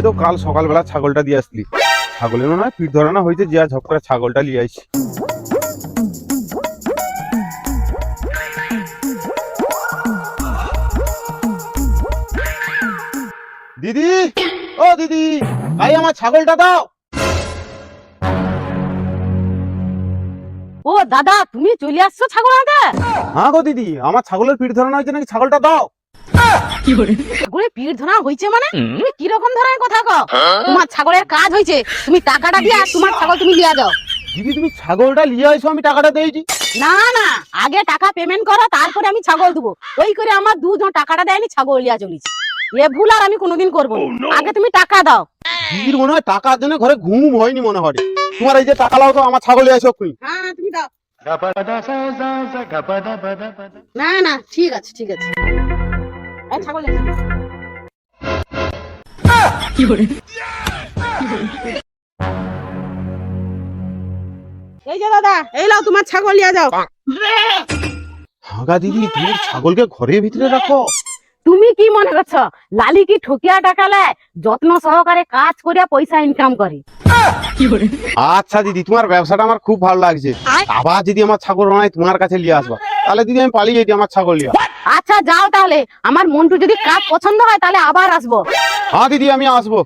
তো কাল সকালবেলা ছাগলটা দিয়ে আসলি, ছাগলের মনে হয় পিঠ ধরানো হয়েছে, যে ঝপ করে ছাগলটা নিয়ে আইছি। দিদি, ও দিদি, ভাই আমার ছাগলটা দাও। ও দাদা, তুমি চলে আসছো ছাগল আনতে? হ্যাঁ গো দিদি, আমার ছাগলের পিঠ ধরানো হয়েছে নাকি, ছাগলটা দাও। ছাগলের পিঠ ধরা হয়েছে মানে? তুমি কি রকম ধরনের কথা কও? তোমার ছাগলের কাজ হয়েছে, তুমি টাকাটা দিয়া তোমার ছাগল তুমি লিয়া যাও। দিদি তুমি ছাগলটা নিয়ে আইছো, আমি টাকাটা দিয়েছি। না না, আগে টাকা পেমেন্ট করো, তারপরে আমি ছাগল দেবো। ওই করে আমার দুজন টাকাটা দেয়নি, ছাগল লিয়া চলেছি। এ ভুল আর আমি কোনোদিন করবো না। আগে তুমি টাকা দাও। দিদির মনে হয় টাকার জন্য ঘরে ঘুম হয়নি মনে হয়। তোমার এই যে টাকা লাও তো, আমার ছাগল নিয়ে আইছো এক্ষুনি। হ্যাঁ তুমি দাও। না না, ঠিক আছে ঠিক আছে। এই ছাগল নিয়ে যাও। এই যে দাদা, এই লাও তোমার ছাগল নিয়ে যাও। হাগা দিদি, তুমি ছাগলকে ঘরের ভিতরে রাখো? তুমি কি মনে করছো লালি কি ঠকিয়া টাকা লেয়? যত্ন সহকারে কাজ করিয়া পয়সা ইনকাম করে। আচ্ছা দিদি, তোমার ব্যবসাটা আমার খুব ভালো লাগছে। আবার যদি আমার ছাগল নয় তোমার কাছে নিয়ে আসবা, তাহলে দিদি আমি পালিয়ে যেতে আমার ছাগল নিয়ে। আচ্ছা যাও তাহলে, আমার মন্টু যদি কাজ পছন্দ হয় তাহলে আবার আসবো। হ্যাঁ দিদি, আমি আসবো।